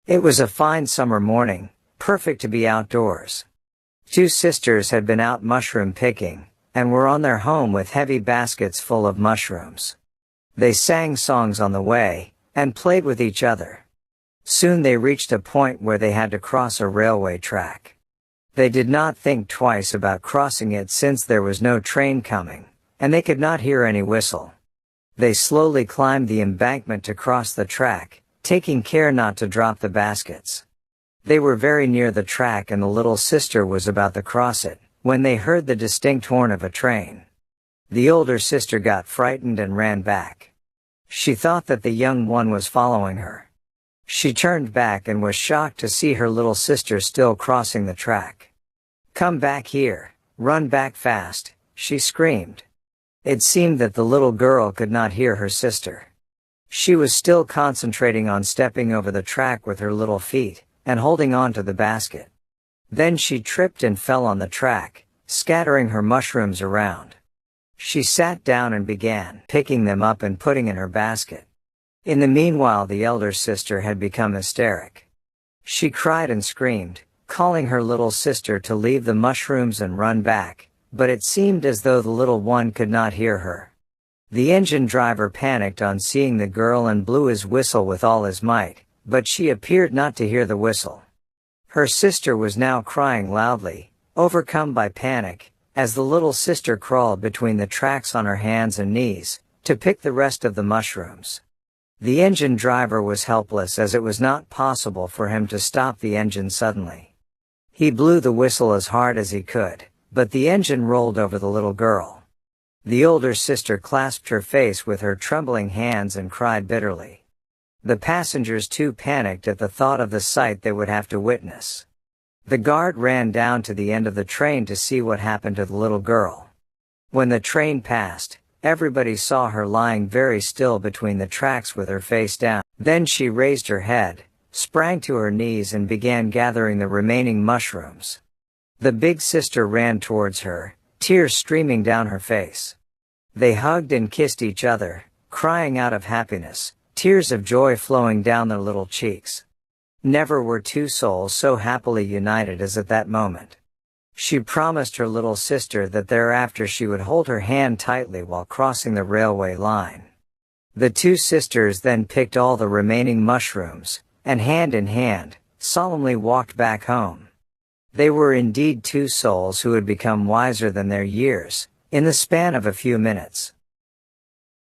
It was a fine summer morning, perfect to be outdoors. Two sisters had been out mushroom picking, and were on their home with heavy baskets full of mushrooms. They sang songs on the way, and played with each other. Soon they reached a point where they had to cross a railway track. They did not think twice about crossing it since there was no train coming, and they could not hear any whistle. They slowly climbed the embankment to cross the track, taking care not to drop the baskets. They were very near the track and the little sister was about to cross it, when they heard the distinct horn of a train. The older sister got frightened and ran back. She thought that the young one was following her. She turned back and was shocked to see her little sister still crossing the track. "Come back here, run back fast," she screamed. It seemed that the little girl could not hear her sister. She was still concentrating on stepping over the track with her little feet, and holding on to the basket. Then she tripped and fell on the track, scattering her mushrooms around. She sat down and began picking them up and putting in her basket. In the meanwhile, the elder sister had become hysteric. She cried and screamed, calling her little sister to leave the mushrooms and run back, but it seemed as though the little one could not hear her. The engine driver panicked on seeing the girl and blew his whistle with all his might, but she appeared not to hear the whistle. Her sister was now crying loudly, overcome by panic, as the little sister crawled between the tracks on her hands and knees, to pick the rest of the mushrooms. The engine driver was helpless as it was not possible for him to stop the engine suddenly. He blew the whistle as hard as he could, but the engine rolled over the little girl. The older sister clasped her face with her trembling hands and cried bitterly. The passengers too panicked at the thought of the sight they would have to witness. The guard ran down to the end of the train to see what happened to the little girl. When the train passed, everybody saw her lying very still between the tracks with her face down. Then she raised her head, sprang to her knees and began gathering the remaining mushrooms. The big sister ran towards her, tears streaming down her face. They hugged and kissed each other, crying out of happiness, tears of joy flowing down their little cheeks. Never were two souls so happily united as at that moment. She promised her little sister that thereafter she would hold her hand tightly while crossing the railway line. The two sisters then picked all the remaining mushrooms, and hand in hand, solemnly walked back home. They were indeed two souls who had become wiser than their years, in the span of a few minutes.